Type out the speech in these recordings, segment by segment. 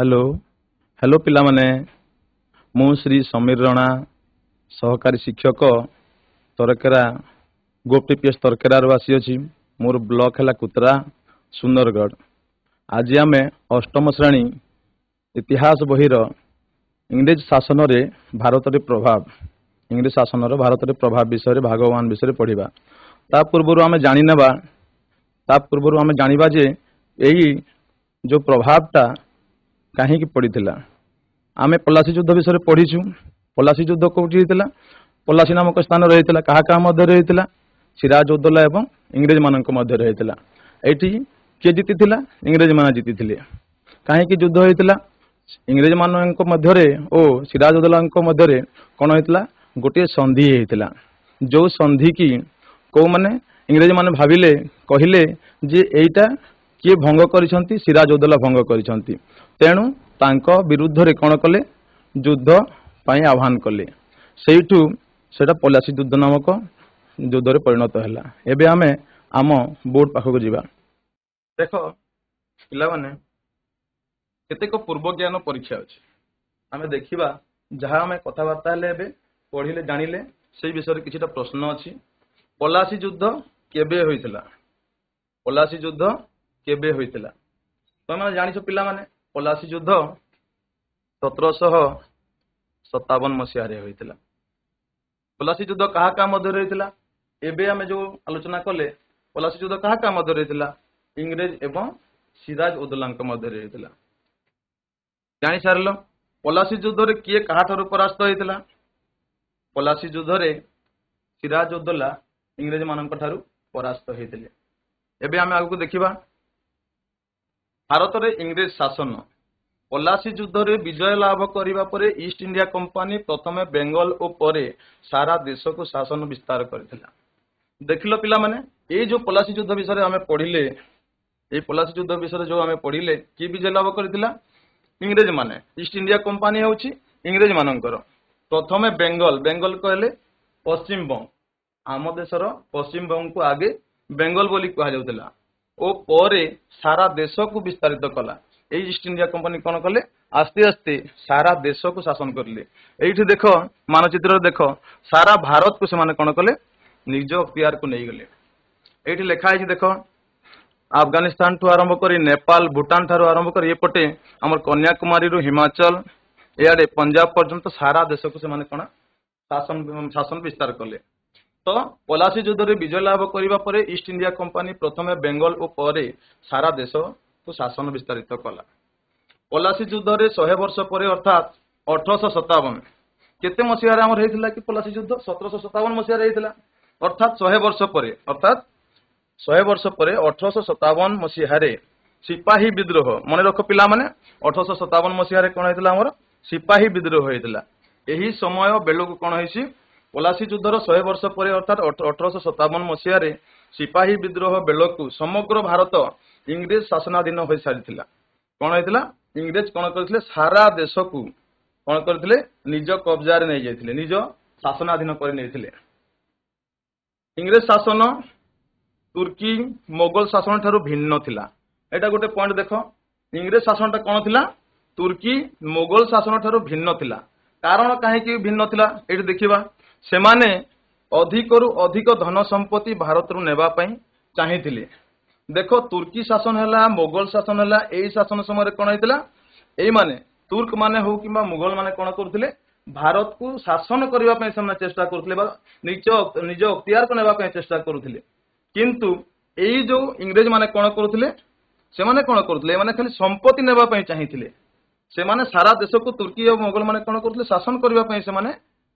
Hello hello पिला माने मु श्री समीर रणा सहकारी शिक्षक तरकेरा गोपी पीएस तरकेरार आसी अछि मोर ब्लॉक है कुतरा सुंदरगढ़। आज आम अष्टम श्रेणी इतिहास बहिर इंग्रेज शासन रे भारत रे प्रभाव इंग्रेज शासन भारत रे प्रभाव विषय भागवान विषय पढ़ा। ता पूर्व आम जानिबा जे यही जो प्रभावटा कहीं पड़ता आम पलासी युद्ध विषय पढ़ीचु। पलासी युद्ध कौटी होता पलासी नामक स्थान रही क्या मध्य रही सिराजउद्दौला एवं इंग्रेज मान मध्य होता। ये किए जीति इंग्रेज मान जीति कहीं युद्ध होता इंग्रेज मान मध्य और सिराजउद्दौला मध्य कौन होता गोटे संधि होता जो संधि की कौ माने इंग्रेज मान भाविले कहले जे एटा किए भंग करिसंती सिराजउद्दौला भंग करिसंती तेणु तांको विरुद्ध रे कौन कले युद्ध पाई आह्वान कले सेठू सेटा पलासी युद्ध नामक युद्ध रे परिणत हैला। एबे आमे आम बोर्ड पाखक जीवा देख पिला माने केतेक पूर्व ज्ञान परीक्षा अछि आमे देखिबा जहाँ आमे कथाबार्ता हेले एबे पढ़िले जानिले सेई विषय किछिटा प्रश्न अछि। पलासी युद्ध केबे होइतिला पलासी युद्ध केबे होइतिला तुम जानिछ पिला माने पलासी युद्ध 1757 मसीह होइतिला। पलासी युद्ध क्या मध्य रही एबे आमे जो आलोचना कले पलासी युद्ध क्या मध्य रही इंग्रेज एवं सिराजउद्दौला मध्य रही जानी सारल। पलासी युद्ध रे किए कहा ठारू परास्त होइतिला पलासी युद्ध रे सिराजउद्दौला इंग्रेज मानक ठारू परास्त होइतिले। एबे आमे आगु देखिबा भारत रे इंग्रेज शासन पलासी युद्ध रे विजय लाभ करिबा परे ईस्ट इंडिया कंपनी प्रथमे बेंगल और परे सारा देश को शासन विस्तार करथिला। देखिलो पिला माने ए जो पलासी युद्ध विषय आमे पढ़िले ए पलासी युद्ध विषय जो आमे पढ़िले कि विजय लाभ करथिला इंग्रेज माने ईस्ट इंडिया कंपनी होउची इंग्रेज मानकर प्रथमे बेंगल बेंगल कहले पश्चिम बंग आम देशर पश्चिम बंग को आगे बेंगल बोली कहा जाउतिला ओ परे सारा देश को विस्तारित कला। ईस्ट इंडिया कंपनी कौन कले आस्ते आस्ते सारा देश को शासन करले। एठी देख मानचित्र देख सारा भारत को से कौन कले निज अख्तियार को नहीं गले। एठी लिखा है देख अफगानिस्तान ठू आरंभ कर नेपाल भूटान ठारू आरंभ कर एपटे आम कन्याकुमारी रु हिमाचल इे पंजाब पर्यंत सारा देश को से कौन शासन विस्तार कले। तो पलासी युद्ध रे विजय लाभ करिबा परे ईस्ट इंडिया कंपनी प्रथमे बेंगल और परे सारा देश को शासन विस्तारित कला। पलासी युद्ध रे 100 वर्ष परे अर्थात 1857 केते मसीहा रे हमर हेतिला कि पलासी युद्ध 1757 मसीहा रे हेतिला अर्थात 100 वर्ष परे 1857 मसीहा रे सिपाही विद्रोह मन रख पिला माने 1857 मसीहा रे कोन हेतिला हमर सिपाही विद्रोह हेतिला। एही समय बेलको कोन होइसी पलासी युद्धर 100 वर्ष पर अर्थात 1857 मसीह सिपाही विद्रोह बेलू समग्र भारत इंग्रेज शासनाधीन हो सारी कौन होता इंग्रेज कौन करते सारा देश को कौन करते निज कब्जार नहीं जाते निज शासनाधीन कर इंग्रेज शासन तुर्की मोगल शासन ठारू भिन्न थिला। एटा गोटे पॉइंट देख इंग्रेज शासन कौन थिला तुर्की मोगल शासन ठारू भिन्न थिला। कारण कहीं भिन्न थिला एटी देखिबा सेमाने अधिकरु अधिक धन संपत्ति भारत रु नेबा पई चाहिथिले। देखो तुर्की शासन हैला मोगल शासन हैला एई शासन समय कोन हैतिला एई माने तुर्क माने हो किबा मुगल माने कोन करथिले भारत को शासन करबा पई सेमाने चेष्टा करथिले बा निज अख्तियार को नेबा पई चेष्टा करथिले। किंतु एई जो इंग्रेज माने कोन करथिले सेमाने कोन करथिले माने खाली संपत्ति नेबा पई चाहिथिले सेमाने सारा देश को तुर्की और मुगल माने कोन करथिले शासन करबा पई सेमाने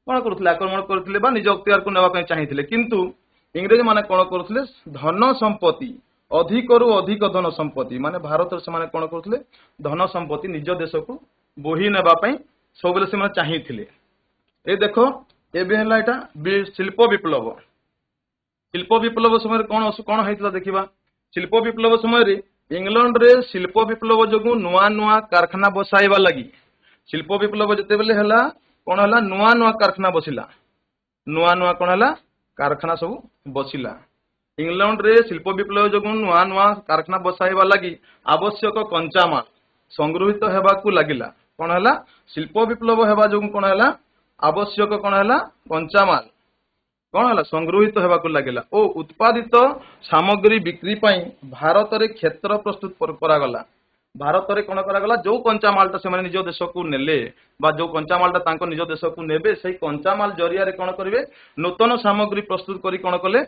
कौन करथिले आक्रमण करथिले बा निज अख्तियार को नेबा पई चाहिथिले। किंतु इंग्रेज माने कोन करथिले धन संपत्ति अधिकरु अधिक धन संपत्ति माने भारत से माने कोन करथिले धन संपत्ति निज देश को बोही नेबा पई सबले से माने चाहिथिले। ए देखो एबे हला एटा शिल्प विप्लव समय कोन कोन हैतला देखिबा शिल्प विप्लव समय रे इंग्लैंड रे शिल्प विप्लव जोगु नुआ नुआ कारखाना बसाइबा लगी शिल्प विप्लव जते बेले हला कौन है नुआ नुआ कारखाना बसिला नुआ नुआ कौन है कारखाना सब बसिला इंग्लैंड रे शिल्प विप्लव जो नुआ नुआ कारखाना बसाइबा लगी आवश्यक कंचामाल संगृहित हेबाकू लागिला कौन है शिल्प विप्लव हेबा जो कौन है आवश्यक कौन है कंचामाल कौन है संगृहित हेबाकू लागिला ओ उत्पादित सामग्री बिक्री पाई भारत रे क्षेत्र प्रस्तुत करागला भारत रे कौन करागला जो कंचामालटा से निज देश को नेले बा जो कंचामालटा तांको निज देश को नेबे से कंचामाल जरिया रे कौन करिवे नूतन सामग्री प्रस्तुत करी कौन कले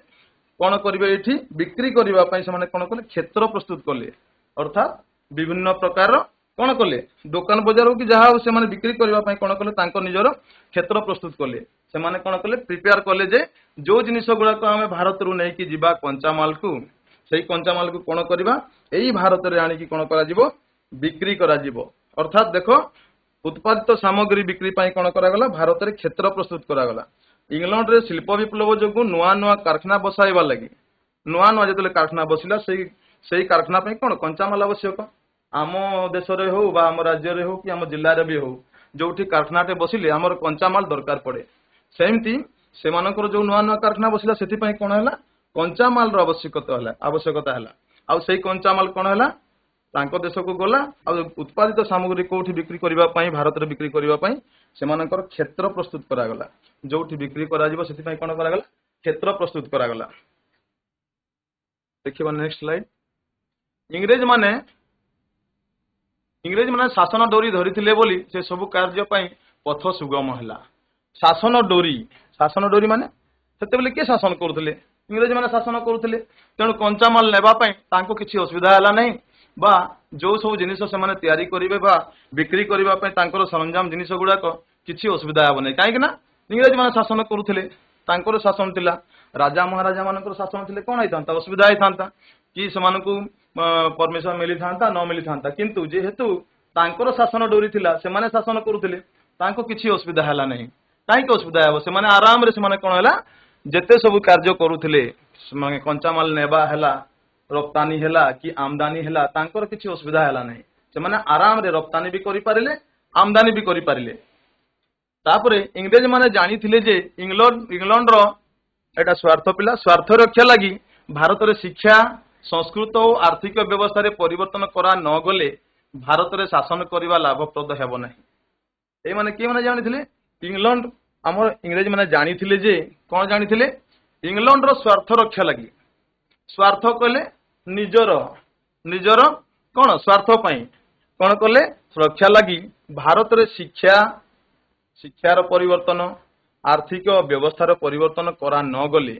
कौन करिवे एठी बिक्री करिवा पई से माने कौन कले क्षेत्र प्रस्तुत कले अर्थात विभिन्न प्रकार कौन कले दुकान बजार कि जहाँ से माने बिक्री करिवा पई कौन कले तांको निजर क्षेत्र प्रस्तुत कले से माने कौन कले प्रिपेयर कले जे जो जिनिस गुड़ा को आमे भारत रु नै कि जिबा कंचामाल को सेही कंचामाल को कौन करिबा एई भारत रे आनी कि कौन करा जिवो बिक्री करा जिवो अर्थात देखो उत्पादित सामग्री बिक्री पाई कौन करा गला भारत रे क्षेत्र प्रस्तुत करा गला इंग्लैंड रे शिल्प विप्लव जोगु नुआ नुआ कारखाना बसाइबा लगी नुआ नुआ जेतले कारखाना बसिला सेही कारखाना पाई कौन कंचामाल आवश्यक आम देश रे हो बा आम राज्य रे हो कि आम जिल्ला रे भी हो जोठी कारखानाटे बसिले आमर कंचामाल दरकार पड़े सेमती सेमानकर जो नुआ नुआ कारखाना बसिला सेति पाई कौन हैला कंचामाल रो आवश्यकता हैला आ सेही कंचामाल कौन हैला तांको देश को गला आ उत्पादित सामग्री कोठी बिक्री करिबा पाई भारत रे बिक्री करिबा पाई सेमानकर क्षेत्र प्रस्तुत करा गला जोठी बिक्री करा जिवो सेति पाई कौन करा गला क्षेत्र प्रस्तुत करा गला देखिबा नेक्स्ट स्लाइड इंग्रेज माने शासन डोरी धरिथिले बोली से सब कार्य पाई पथ सुगम हैला शासन डोरी माने सेते बेले के शासन करूथिले इंग्रेज माने शासन करूथिले तेणु कंचामाल नेबा पाई तांको किछि असुविधा हैला नहीं बा जो सब जिनिस से माने तैयारी करिवे बा बिक्री करिबा पाई तांकर सरंजाम जिनिस गुडा को किछि असुविधा हेबो नै काहे ना इंग्रेज माने शासन करूथिले तांकर शासन थिला राजा महाराजा मानकर शासन थिले कोन आइतांता असुविधा आइतांता कि समानकु परमिशन मिली थांता न मिली थांता किंतु जेहेतु तांकर शासन डोरी थिला से माने शासन करूथिले तांको किछि असुविधा हैला नहीं काहे के असुविधा हेबो से माने आराम रे से माने कोन हैला जेते सब कार्य करूथिले माने कंचामाल नेबा हैला रप्तानी हैला कि आमदानी हैला तांकर किछि असुविधा हैला नहीं से माने आराम रे रप्तानी भी करि पारिले आमदानी भी करि पारिले तापरे इंग्रेज माने जानि थिले जे इंग्लैंड रो एटा स्वार्थ पिला स्वार्थ रक्षा लागि भारत रे शिक्षा संस्कृत और आर्थिक व्यवस्था रे परिवर्तन करा न गले भारत रे शासन करिवा लाभप्रद हेबो नहीं ए माने के माने जानि थिले इंग्लैंड हमर इंग्रेज माने जानि थिले जे कोन जानि थिले इंग्लैंड रो स्वार्थ रक्षा लागि स्वार्थ कले निजर कोन स्वार्थ पई कोन कले सुरक्षा लागि भारत रे शिक्षार परिवर्तन आर्थिक व्यवस्थार परिवर्तन करा न गले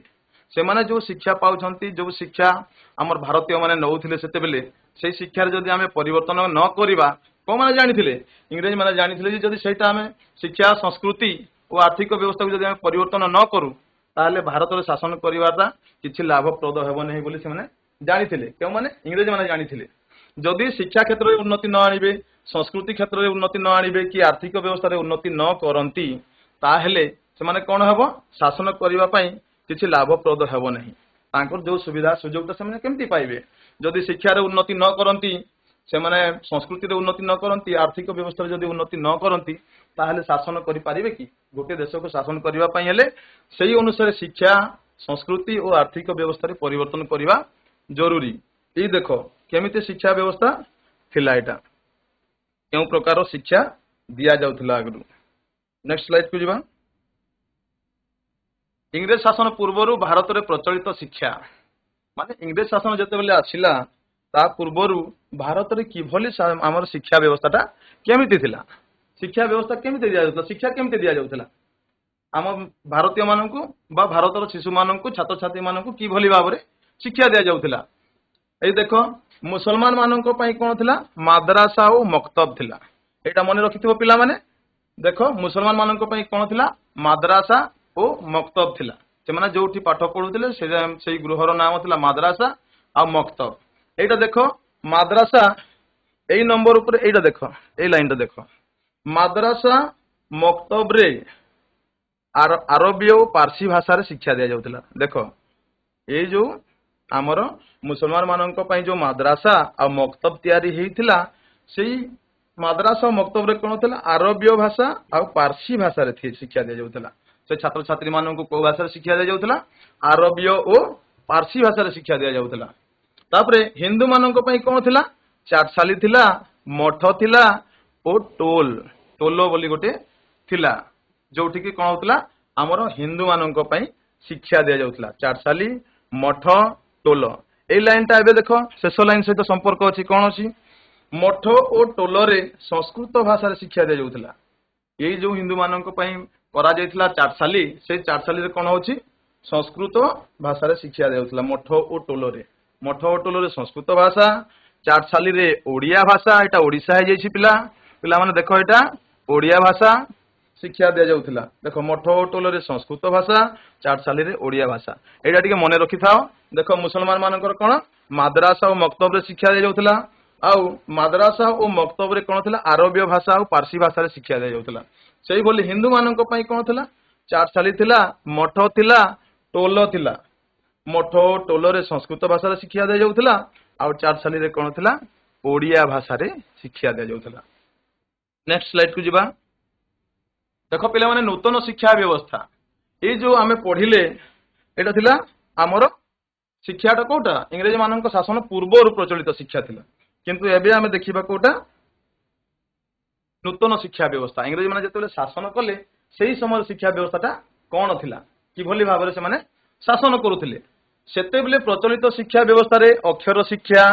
से माने जो शिक्षा पाउछंती जो शिक्षा हमर भारतीय माने नउथिले सेते बेले से शिक्षार जदि आमे परिवर्तन न करिबा को माने जानिथिले इंग्रेज माने जानिथिले जे जदि सेटा आमे शिक्षा संस्कृति और आर्थिक व्यवस्था को जदि आमे परिवर्तन न करू ताहले भारत रे शासन करिवाटा किछि लाभप्रद हेबो नहीं बोली से माने जानिथिले के माने इंग्रेज माने जानिथिले जदि शिक्षा क्षेत्र रे उन्नति न आनिबे संस्कृति क्षेत्र रे उन्नति न आनिबे कि आर्थिक व्यवस्था रे उन्नति न करंती ताहले से माने कोन हेबो शासन करिवा पई किछि लाभप्रद हेबो नहीं तांकर जो सुविधा सुजोगता से माने केमति पाइबे जदि शिक्षा रे उन्नति न करंती से माने संस्कृति रे उन्नति न करंती आर्थिक व्यवस्था रे जदि उन्नति न करंती ताहले शासन करि पारिबे कि गोटे देश को शासन करिवा पई हेले सेही अनुसार शिक्षा संस्कृति और आर्थिक व्यवस्था रे परिवर्तन करिवा जरूरी ई देखो केमिति शिक्षा व्यवस्था थिला एटा केउ प्रकार शिक्षा दिया जाउथला आगरु नेक्स्ट स्लाइड को जिबा इंग्रेज शासन पूर्वरु भारत रे प्रचलित शिक्षा माने इंग्रेज शासन जते बेले आछिला ता पूर्वरु भारत रे किभली हमर शिक्षा व्यवस्थाटा केमिति थिला शिक्षा व्यवस्था केमिति दिया जाउथला शिक्षा केमिति दिया जाउथला हम भारतीय माननकु बा भारतर शिशु माननकु छात्र छात्री माननकु किभली भाबरे शिक्षा दिया जाउथला ए देखो मुसलमान माननको पई कोन थिला माद्रासा और मक्तब थिला एटा मने रखिथिबो पिला माने देखो मुसलमान माननको पई कोन थिला माद्रासा ओ मक्तब थिला से माने जोठी पाठ पढुथिले सेही गृहर नाम थिला माद्रासा आ मक्तब एटा देखो माद्रासा एई नंबर ऊपर एटा देखो एई लाइन टा देखो माद्रासा मक्तब रे अरबी और पारसी भाषा रे शिक्षा दिया जाउथिला देखो ए जो आमर मुसलमान माननको पई जो माद्रासा आ मक्तब तयारी हेइथिला सेही माद्रासा और मक्तब रे कोन थिला अरबी भाषा आ पारसी भाषा रे शिक्षा दिया जाउथिला से छात्र छात्री माननको को भाषा रे शिक्षा दिया जाउथिला अरबी और पारसी भाषा रे शिक्षा दिया जाउथिला तापरे हिंदू माननको पई कोन थिला चाटशाली थिला मठ थिला ओ टोल टोल बोली गोटे थिला जोठी की कौन होता आमर हिंदू मानक पई शिक्षा दिया जाउथला चारसाली मठ टोल ए लाइन टा एबे देखो शेष लाइन सहित संपर्क अछि कौन अछि मठ ओ टोल रे संस्कृत भाषा रे शिक्षा दिया जाउथला यही जो हिंदू मानक पई करा जाइथला चारसाली से चारसाली रे कौन होछि संस्कृत भाषा रे शिक्षा दिया जाउथला मठ ओ टोल रे संस्कृत भाषा चारसाली रे ओडिया भाषा एटा ओडिसा है जाइछि पिला पिला माने देखो एटा ओडिया भाषा शिक्षा दिया जाउथला देखो मठ ओ टोल रे संस्कृत भाषा चारसाली रे ओडिया भाषा एटा टिके मने रखि थाओ देखो मुसलमान मानकर कोन माद्रासा और मक्तब रे शिक्षा दिया जाउथला आउ माद्रासा और मक्तब रे कोन थला अरबीय भाषा और पारसी भाषा रे शिक्षा दिया जाउथला सेही बोली हिंदू मानक पई कोन थला चारसाली थिला मठ थिला टोल थिला मठ टोल रे संस्कृत भाषा रे शिक्षा दिया जाउथला आउ चारसाली रे कोन थला ओडिया भाषा रे शिक्षा दिया जाउथला नेक्स्ट स्लाइड को जिबा देखो पिला माने नूतन शिक्षा व्यवस्था ये जो आमे पढ़िले एटा थिला हमर शिक्षाटा कोटा इंग्रेज मानक शासन पूर्व प्रचलित शिक्षा थिला किंतु एबे आमे देखिबा कोटा नूतन शिक्षा व्यवस्था इंग्रेज माने जतले शासन कले सेही समय शिक्षा व्यवस्थाटा कोन थिला किभली भाबरे से माने शासन करूथिले सेते बेले प्रचलित शिक्षा व्यवस्था रे अक्षर शिक्षा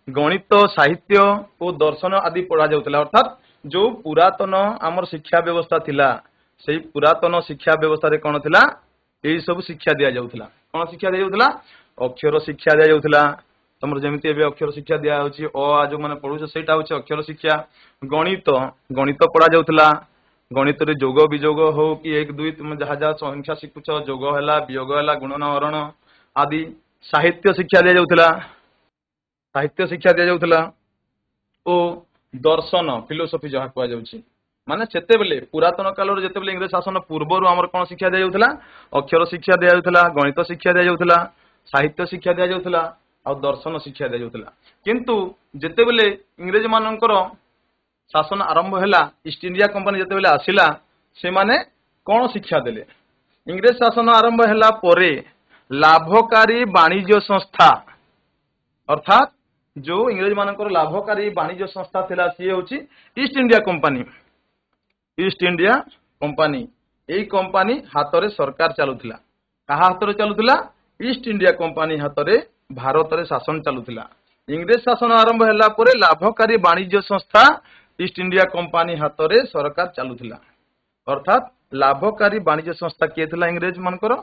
गणित साहित्य और दर्शन आदि पढ़ा जाउतला अर्थात जो पुरातन आमर शिक्षा व्यवस्था थिला सेही पुरातन शिक्षा व्यवस्था रे कोन थिला एही सब शिक्षा दिया जाउतला कोन शिक्षा दिया जाउतला अक्षर शिक्षा दिया जाउतला तमर जेमिति एबे अक्षर शिक्षा दिया होची अ आ जो माने पढुछ सेटा होची अक्षर शिक्षा गणित गणित पढ़ा जाउतला गणित रे जोग विजोग हो कि 1 2 तुम जहा जहा संख्या शिखुछ जोग हला वियोग हला गुणन हरण आदि साहित्य शिक्षा दिया जाउतला साहित्य शिक्षा दिया जाउतला ओ दर्शन फिलोसफी जहा कुआ जाउची माने सेते बेले पुरातन काल रे जेते बेले इंग्रेज शासन पूर्वरु हमर कोन शिक्षा दिया जाउतला अक्षर शिक्षा दिया जाउतला गणित शिक्षा दिया जाउतला साहित्य शिक्षा दिया जाउतला और दर्शन शिक्षा दिया जाउतला किंतु जेते बेले इंग्रेज मानकर शासन आरंभ हैला ईस्ट इंडिया कंपनी जेते बेले आसिला से माने कोन शिक्षा देले इंग्रेज शासन आरंभ हैला परे लाभकारी वाणिज्य संस्था अर्थात जो इंग्रेज मानकर लाभकारी वाणिज्य संस्था थिला सी होची ईस्ट इंडिया कंपनी एई कंपनी हाथ रे सरकार चालुथिला कहा हाथ रे चालुथिला ईस्ट इंडिया कंपनी हाथ रे भारत रे शासन चालुथिला इंग्रेज शासन आरंभ हैला परे लाभकारी वाणिज्य संस्था ईस्ट इंडिया कंपनी हाथ रे सरकार चालुथिला अर्थात लाभकारी वाणिज्य संस्था किए थिला इंग्रेज मानकर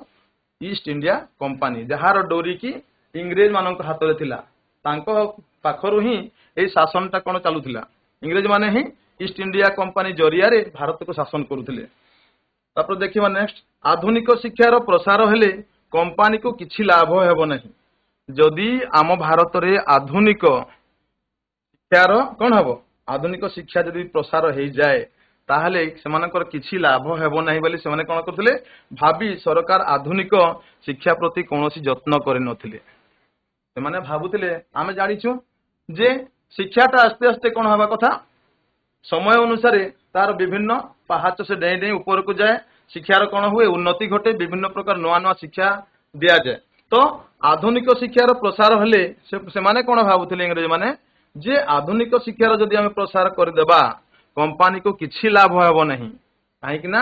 ईस्ट इंडिया कंपनी जहार डोरी की इंग्रेज मानक हाथ रे थिला तांको पाखरु ही ए शासनटा कोन चालुथिला इंग्रेज माने ही ईस्ट इंडिया कंपनी जरिया रे भारत को शासन करूथिले तापर देखिबा नेक्स्ट आधुनिक शिक्षार प्रसार हेले कंपनी को किछि लाभ हेबो नहीं जदि आम भारत रे आधुनिक शिक्षार कोन हेबो आधुनिक शिक्षा जदि प्रसार हे जाए ताहले सेमानकर किछि लाभ हेबो नहीं बोली सेमाने कोन करथिले भाबी सरकार आधुनिक शिक्षा प्रति कोनोसी जत्न करे नथिले सेमाने भाबुथिले आमे जानिछु जे शिक्षाटा आस्ते आस्ते कोन हबा कथा समय अनुसार तार विभिन्न पहाच से डेई डेई ऊपर को जाए शिक्षार कोन हुए उन्नति घटे विभिन्न प्रकार नवा नवा शिक्षा दिया जाए तो आधुनिक शिक्षार प्रसार हेले से माने कोन भाबुथिले इंग्रेज माने जे आधुनिक शिक्षार जदि आमे प्रसार कर देबा कंपनी को किछि लाभ हेबो नहीं काहे कि ना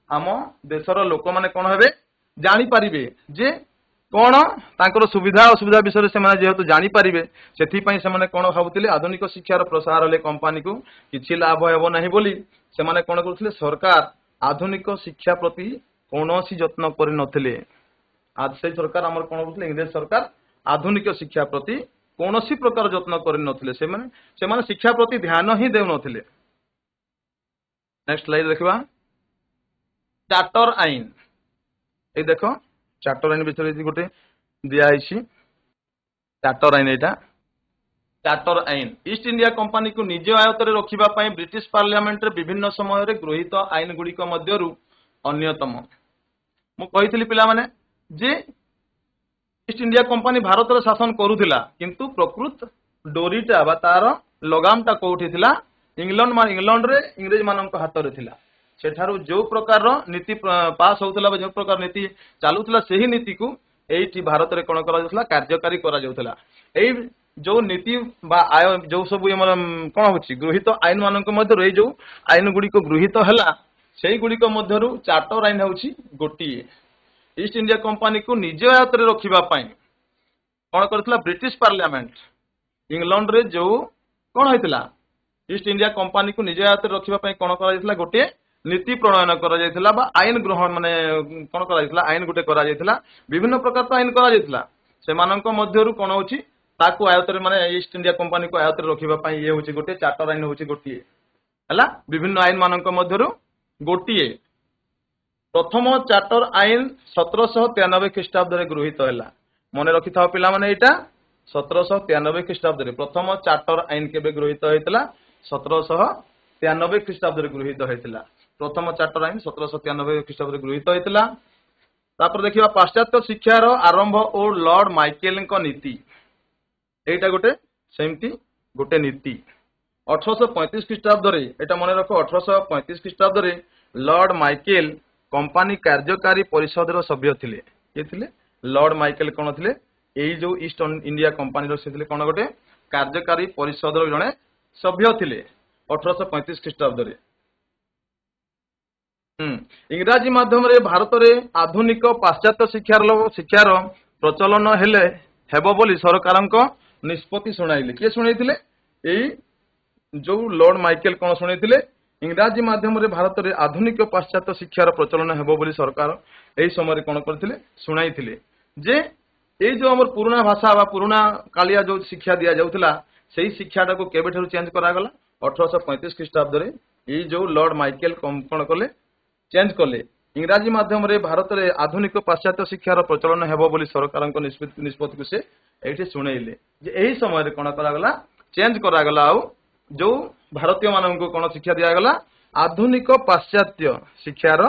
आम देशर लोक माने कोन हेबे जानि परिबे जे कोन तांकर सुविधा असुविधा विषय से माने जेहेतु जानि परिबे सेथि पई से माने कोन भाबुथिले आधुनिक शिक्षार प्रसार हेले कंपनी को किछि लाभ हेबो नहीं बोली से माने कोन करथिले सरकार आधुनिक शिक्षा प्रति कोनोसी जत्न करि नथिले आज से सरकार हमर कोन करथिले इंग्रेज सरकार आधुनिक शिक्षा प्रति कोनोसी प्रकार जत्न करि नथिले से माने शिक्षा प्रति ध्यान ही देउ नथिले नेक्स्ट स्लाइड देखिबा चार्टर आईन ए देखो चार्टर आईन विषय गोटे दिया चार्टर आईन एटा चार्टर आईन ईस्ट इंडिया कंपनी को निज आयत्तर रखिबा पई ब्रिटिश पार्लियामेंट रे विभिन्न समय रे गृहीत आईन गुड़िक मध्यरु अन्यतम मु कहितली पिला माने जे ईस्ट इंडिया कंपनी भारत रे शासन करूथिला किंतु प्रकृत डोरीटा बा तार लगामटा कोठी थिला इंग्लैंड रे इंग्रेज मानक हाथ रे थिला सेठारु जो प्रकार नीति पास होउतला जो प्रकार नीति चालुतला सेही नीति को एठी भारत रे कोन करा जाउतला कार्यकारी करा जाउतला एई जो नीति बा आय जो सब कौन होची गृहीत आईन मानक मध्यरु ए जो आईन गुडी को गृहीत हला सेही गुडी को मध्यरु चार्टर आईन होची गोटिए ईस्ट इंडिया कंपनी को निज आयत्त रे रखिबा पई कौन करथिला ब्रिटिश पार्लियामेंट इंग्लैंड रे जो कौन होइतिला ईस्ट इंडिया कंपनी को निज आयत्त रे रखिबा पई कौन करा जायतिला गोटे नीति प्रणयन करा जायतिला बा आईन ग्रहण माने कौन करा जायतिला आईन गुटे करा जायतिला विभिन्न प्रकार तो आईन करा जायतिला से मानक मध्यरु कौन होची ताकू आयत्त रे माने ईस्ट इंडिया कंपनी को आयत्त रे रखिबा पई ये होची गोटे चार्टर आईन होची गोटिए हला विभिन्न आईन मानक मध्यरु गोटिए प्रथम चार्टर आईन 1793 ख्रीष्टाब्द रे गृहीत हैला मने रखि थाओ पिला माने एटा 1793 ख्रीष्टाब्द रे प्रथम चार्टर आईन केबे गृहीत हैतला 1793 ख्रीष्टाब्द रे गृहीत हैतला प्रथम चार्टर आईन 1793 ख्रीष्टाब्द रे गृहीत हैतला तापर देखिबा पाश्चात्य शिक्षार आरंभ और लॉर्ड माइकेल को नीति एटा गोटे सेमती गोटे नीति 1835 ख्रीष्टाब्द रे एटा मने रखो 1835 ख्रीष्टाब्द रे लॉर्ड माइकेल कंपनी कार्यकारी परिषद रो सभ्य थिले के थिले लॉर्ड माइकेल कोन थिले एई जो ईस्ट इंडिया कंपनी रो से थिले कोन गोटे कार्यकारी परिषद रो जणे सभ्य थिले 1835 ख्रीष्टाब्द रे इंग्राजी माध्यम रे भारत रे आधुनिक पाश्चात्य शिक्षार प्रचलन हेले हेबो बोली सरकारक निष्पत्ति सुनाइले के सुनाइथिले एई जो लॉर्ड माइकेल कोन सुनाइथिले इंग्राजी माध्यम रे भारत रे आधुनिक पाश्चात्य शिक्षार प्रचलन हेबो बोली सरकार एई समय कोन करथिले सुनाइथिले जे एई जो हमर पुराना भाषा बा पुराना कालिया जो शिक्षा दिया जाउतला सेही शिक्षाटा को केबे ठरु चेंज करा गला 1835 ख्रीष्टाब्द रे एई जो लॉर्ड माइकेल कोन कले चेंज कले इंग्राजी माध्यम रे भारत रे आधुनिक पाश्चात्य शिक्षार प्रचलन हेबो बोली सरकारक निष्पत्ति को से एठी सुनाइले जे एही समय रे कोन करा गला चेंज करा गला आ जो भारतीय मानव को कौन शिक्षा दिया गला आधुनिक पाश्चात्य शिक्षार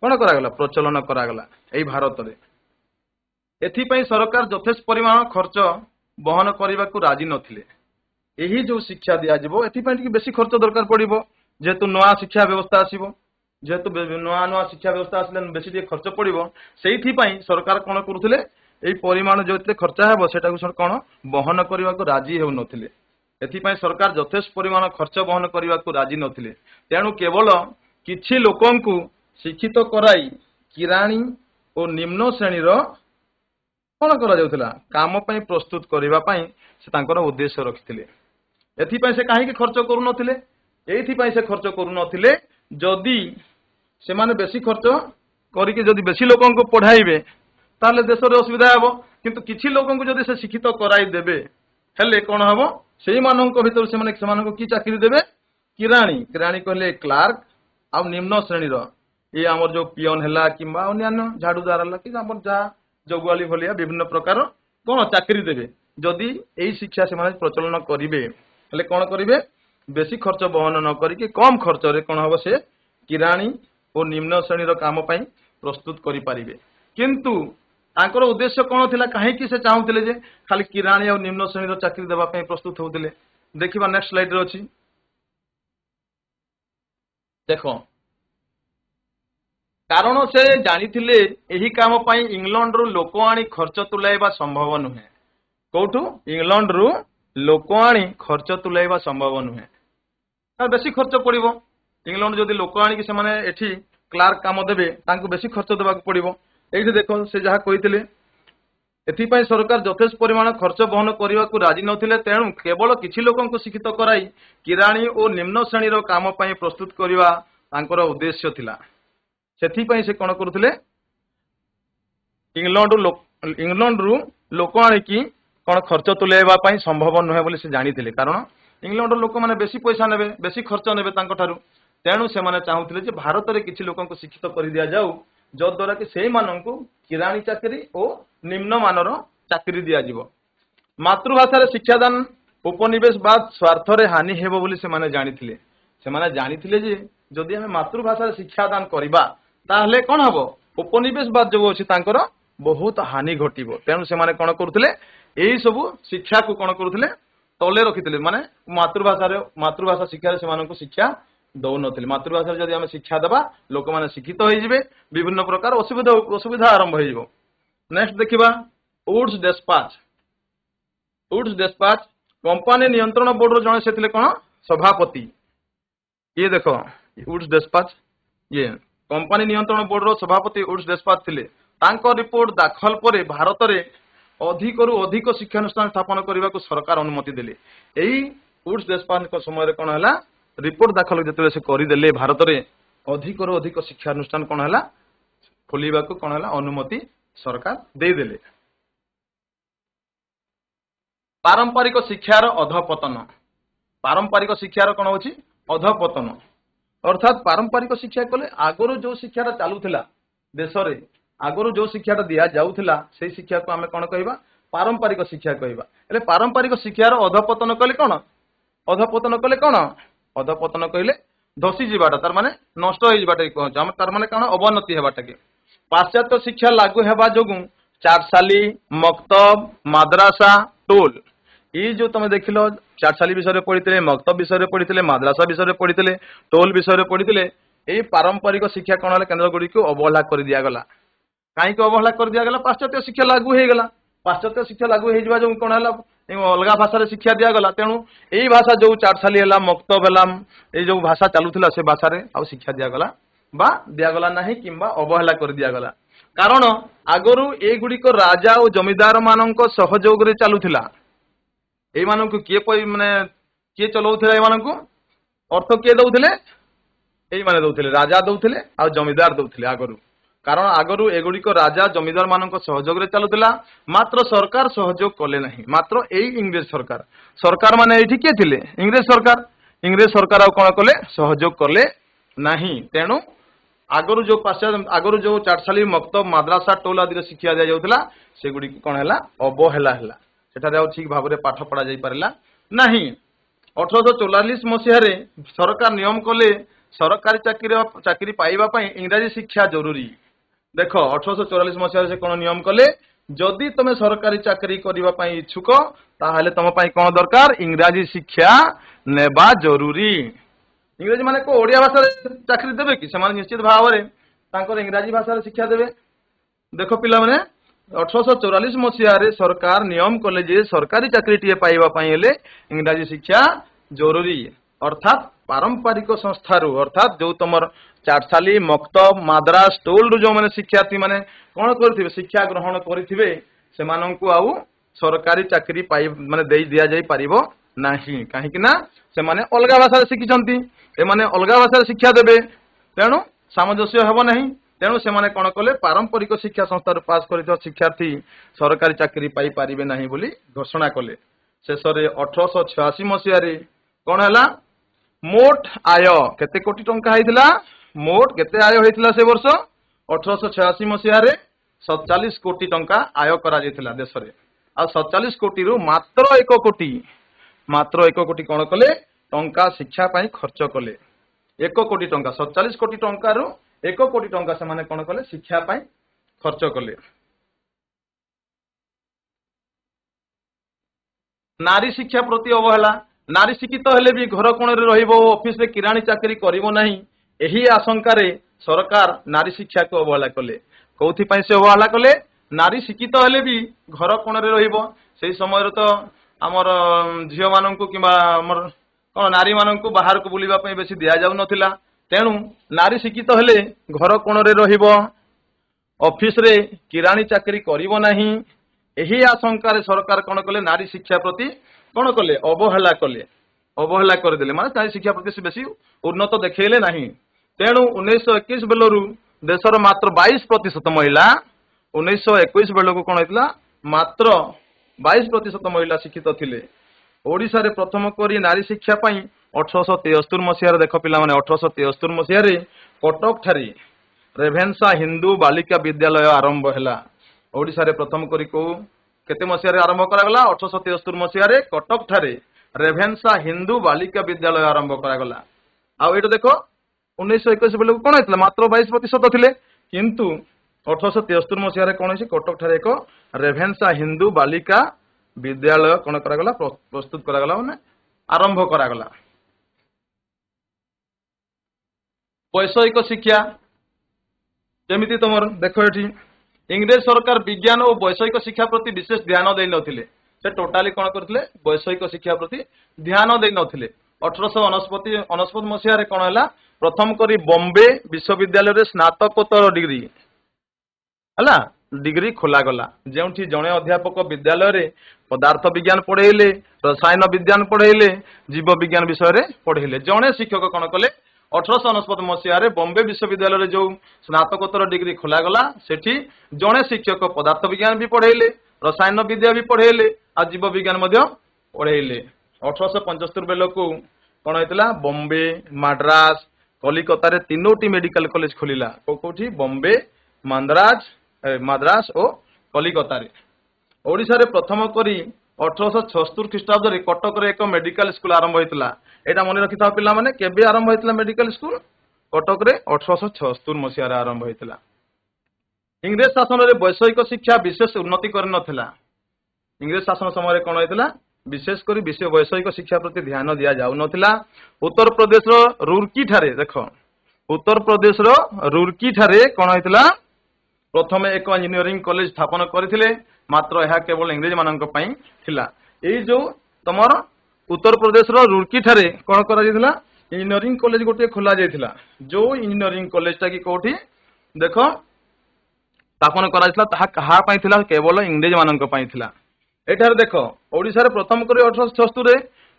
कौन करागला प्रचलन करागला एई भारत रे एथि पई सरकार यथेष्ट परिमाण खर्च बहन करने को राजी नथिले एही जो शिक्षा दिया जिवो एथि पई कि बेसी खर्च दरकार पड़िबो जेतु नया शिक्षा व्यवस्था आसीबो जेतु नया शिक्षा व्यवस्था आसले बेसी टे खर्च पड़िबो सेही पई सरकार कौन करूथिले एई परिमाण जो खर्च हेबो सेटा को कौन बहन करने को राजी हेउ नथिले एथिपाई सरकार यथेष्ट परिमाण खर्च बहन करने को राजी नथिले तेणु केवल किछि लोकंकु शिक्षित कराई किराणी और निम्न श्रेणी कौन करा जाउथला काम पई प्रस्तुत करबा पई से तांकर उद्देश्य रखिथिले एथिपाई से काहे कि खर्च करू नथिले एथिपाई से खर्च करू नथिले जदी से माने बेसी खर्च करिके जदी बेसी लोकंकु पढाइबे ताले देश रे असुविधा हेबो किंतु किछि लोकंकु जदी से शिक्षित कराई देबे हेले कोन हबो सेही मानक भीतर से माने समानक की चाकरी देबे किराणी किराणी कहले क्लार्क आ निम्न श्रेणी रो ये हमर जो पियन हैला किबा अन्य झाड़ूदार हैला कि हमर जा जगुआली भलिया विभिन्न प्रकार कोन चाकरी देबे जदी एही शिक्षा से माने प्रचलन करिवे हेले कोन करिवे बेसी खर्च बहन न करिके कम खर्च रे कोन हबो से किराणी और निम्न श्रेणी रो काम पई प्रस्तुत करि पारिबे किंतु तांकर उद्देश्य कौन थिला काहे कि से चाहुतिले जे खाली किराणी और निम्न श्रेणी चाकरी देबा पई प्रस्तुत होतिले देखिबा नेक्स्ट स्लाइड रे अछि देखो कारण से जानिथिले एही काम पई इंग्लैंड रु लोक आनी खर्च तुलाइबा संभव नुहे कोठु इंग्लैंड रु लोक आनी खर्च तुलाइबा संभव नुहे बेसी खर्च पड़िबो इंग्लैंड जदी लोक आनी कि से माने एठी क्लार्क काम देबे तांको बेसी खर्च देबा पड़िबो एठी देखो से जहा कहिथिले एथिपाई सरकार यथेष्ट परिमाण खर्च बहन करने को राजी नथिले तेणु केवल किछि लोकन को शिक्षित कराई किराणी और निम्न श्रेणी रो काम पई प्रस्तुत करबा तांकर उद्देश्य थिला सेथिपाई से कोन करथिले इंग्लैंड रु लोक आनी कि कोन खर्च तुलेबा पई संभव नहे बोली से जानिथिले कारण इंग्लैंड रो लोक माने बेसी पैसा नेबे बेसी खर्च नेबे तांको थारु तेणु से माने चाहुथिले जे भारत रे किछि लोकन को शिक्षित करि दिया जाऊ जो द्वारा कि से माननकु किराणी चाकरी और निम्न मानर चाकरी दिया जिवो मातृभाषा रे शिक्षादान उपनिवेशवाद स्वार्थ रे हानि हेबो बोली से माने जानिथिले जे जदि हम मातृभाषा रे शिक्षादान करिबा ताहले कोन हबो उपनिवेशवाद जो अछि तांकर बहुत हानि घटिबो तेणु से माने कोन करूथिले एही सब शिक्षा को कोन करूथिले तले रखिथिले माने मातृभाषा शिक्षा रे से माननकु शिक्षा दौ नथिले मातृभाषा जदि हम शिक्षा देबा लोक माने शिक्षित होई जिवे विभिन्न प्रकार असुविधा आरंभ होई जिवो नेक्स्ट देखिबा Wood's dispatch Wood's despatch company नियंत्रण बोर्ड जड़े से कौन सभापति ये देख वुड्स डेस्पाच ये कंपानी नियंत्रण बोर्ड सभापति वुड्स डेस्पाच थिले तांको रिपोर्ट दाखल पर भारत में अधिकरू अधिक शिक्षानुष्ठान स्थापन करने को सरकार अनुमति देले यही वुड्स डेस्पाच समय कौन है रिपोर्ट दाखल जो से करदे भारत में अधिकरू अधिक शिक्षानुष्ठान कौन है खोलने को कौन है अनुमति सरकार देदेले। पारंपरिक शिक्षार अधपतन पारंपरिक शिक्षार कौन होची अधपतन अर्थात पारंपरिक शिक्षा कले आगरू जो शिक्षाटा चलुला देश में आगरू जो शिक्षाटा दि जाऊला से शिक्षा को आम कौन कह पारंपरिक शिक्षा कह पारंपरिक शिक्षार अधपतन कले कौन अधपतन कले कौन अधपतन कहले धसी जाटा तार माने नष्ट हो जाटा तार माने कौन अवनति होगाटा के पाश्चात्य शिक्षा लागू होगा जो चारसाली मक्तब माद्रासा टोल ये जो तुम देख लो चारसाली विषय पढ़ी मक्तब विषय पढ़ी माद्रासा विषय पढ़ी टोल विषय पढ़ी यही पारंपरिक शिक्षा कौन है केन्द्र गुड़ी को अवहेला कर दिगला कहीं अवहेला कर दिगला पाश्चात्य शिक्षा लागू होगा पाश्चात्य शिक्षा लागू हो जो कौन है अलग भाषा शिक्षा दिगला तेणु यही भाषा जो चारसाली है मक्तब है जो भाषा चलुला से भाषा आ शिक्षा दिगला बा दिगला ना कि अवहेला कर दिगला कारण आगरू एगुड़िक राजा और जमीदार मान सहयोग चलुला ये किए माने किए चलाऊला ये अर्थ किए दौले यही माने दौले राजा दौले आ जमीदार दौले आगरू कारण आगरू एगुड़िक राजा जमीदार मान सहयोग चलुला मात्र सरकार सहयोग कले ना मात्र यही इंग्रेज सरकार सरकार माने ये किए थे इंग्रेज सरकार कौन कले सहयोग कले ना तेणु आगरू जो पाश्चात्य आगरू जो चारसाली मक्तब माद्रासा टोल आदि शिक्षा दि जाऊला से गुड़ी कौन है अवहेला है सेठारे ठीक भाव में पाठ पढ़ा पारा ना 1844 मसीह सरकार नियम कले सरकारी चाकरी पाइबा इंग्राजी शिक्षा जरूरी देख 1844 मसीह से कौन नियम कले जदि तुम सरकारी चाकरी करने इच्छुक ताहले तुम कौन दरकार इंग्राजी शिक्षा नेबा जरूरी इंग्रेजी माने को ओडिया भाषा चाकरी देवे कि से निश्चित भाव में इंग्राजी भाषा शिक्षा देवे देख पिला माने 1844 मसीह सरकार नियम कले जे सरकारी चाकरी टीए पाइबा इंग्राजी शिक्षा जरूरी अर्थात पारंपरिक संस्थारू अर्थात जो तुम चारसाली मक्तब माद्रास टोल जो मैंने शिक्षार्थी मैंने कौन करेंगे शिक्षा ग्रहण करेंगे से आउ सरकारी चाकरी पाई माने दे दिया जाई पारिबो नाही कहीं ना से माने अलग भाषा शिखिंट एमाने अलग भाषा शिक्षा देवे तेणु सामंजस्य हेब नहीं तेणु से माने कौन कले पारंपरिक शिक्षा संस्था पास कर शिक्षार्थी सरकारी चाकरी पाई पारिबे नाही बोली घोषणा कले शेष 1886 मसीह कौन है मोट आय केते कोटी टंका होइतिला मोट केते आय होइतिला से वर्ष 1886 मसीह 47 कोटी टंका आय करा जाइतिला देश रे आ 47 कोटी रु मात्र 1 कोटी कौन कले टंका शिक्षा पाई खर्च कले 1 कोटी टंका 47 कोटी टंका रु 1 कोटी टंका से माने कौन कले शिक्षा पाई खर्च कले। नारी शिक्षा प्रति अवहेला नारी शिक्षित हेले भी घर कोण रे ऑफिस रे किराणी चाकरी करिवो नाही एही आशंकार सरकार नारी शिक्षा को अवहेला कले कौथि पई से अवहेला कले नारी शिक्षित हेले भी घर कोण रे रहिबो सेही समय तो आमर झियो माननकु किबा आमर कोन नारी माननकु बाहर को बुलिबा पई बेसी दिया जाउ नथिला तेणु नारी शिक्षित हेले घर कोण रे रहिबो ऑफिस रे किराणी चाकरी करिवो नाही एही आशंकार सरकार कौन कले नारी शिक्षा प्रति कौन कले अवहेला करदे माने नारी शिक्षा प्रति बेसी उन्नत देखले ना तेणु 1921 बेलू देशर मात्र 22% महिला 1921 बेलू कौन होता मात्र 22% महिला शिक्षित थिले ओडिशा रे प्रथम करी नारी शिक्षा पाई 1873 मसीह देख पिला माने 1873 मसीह कटक ठारे रेभेन्सा हिंदू बालिका विद्यालय आरंभ हैला ओडिशा रे प्रथम करी को केते मसीह आरंभ करागला 1873 मसीह कटक ठारे रेभेन्सा हिंदू बालिका विद्यालय आरंभ करागला आ एटा देखो 1921 बेले कोन होइतला मात्र 22% थिले किंतु 1873 मसीह कोन होइछि कटक ठारे एक रेभेन्सा हिंदू बालिका विद्यालय कोन करागला प्रस्तुत करागला माने आरंभ करागला। वैषयिक शिक्षा जेमिति तुम देख ये इंग्रेज सरकार विज्ञान और वैषयिक शिक्षा प्रति विशेष ध्यान दे नथिले से टोटाली कौन करते वैषयिक शिक्षा प्रति ध्यान दे नथिले 1869 मसीह कौन है प्रथम करी बॉम्बे विश्वविद्यालय स्नातकोत्तर डिग्री है डिग्री खोला गला जो जड़े अध्यापक विद्यालय रे पदार्थ विज्ञान पढ़ेले रसायन विज्ञान पढ़ेले जीव विज्ञान विषय रे पढ़ेले जड़े शिक्षक कौन कले 1869 मसीह बॉम्बे विश्वविद्यालय जो स्नातकोत्तर डिग्री खोला गला सेठी जड़े शिक्षक पदार्थ विज्ञान भी पढ़ेले रसायन विद्या भी पढ़ेले आ जीव विज्ञान पढ़ेले 1875 बेलू कौन होता बॉम्बे मद्रास कलिकता रे तीनोटी मेडिकल कॉलेज खोलिला कोठी बॉम्बे मद्रास और कलिकता रे ओडिशा रे प्रथम करी 1876 ख्रीष्टाब्द रे कटक रे एक मेडिकल स्कूल आरंभ होइतला एटा मन रखि था पिला माने केबे आरंभ होइतला मेडिकल स्कूल कटक रे 1876 मसीहा रे आरंभ होइतला इंग्रेज शासन रे वैषयिक शिक्षा विशेष उन्नति कर नथिला इंग्रेज शासन समय रे कोन होइतला विशेष करी वैषयिक शिक्षा प्रति ध्यान दिया जाउ नथिला उत्तर प्रदेश रो रुरकी ठारे देखो उत्तर प्रदेश रो रुरकी ठारे कोन होइतला प्रथम एक इंजीनियरिंग कॉलेज स्थापन करथिले मात्र यह केवल इंग्रेज मानक पई थिला एई जो तमर उत्तर प्रदेश रो रुरकी ठारे कोन करा जायथिला इंजीनियरिंग कॉलेज गोटे खोला जायथिला जो इंजीनियरिंग कॉलेज टा की कोठी देखो स्थापन करा जायथिला ताहा कहा पई थिला केवल इंग्रेज मानक पई थिला एठार देखो ओडिसा रे प्रथम करी 1876 रे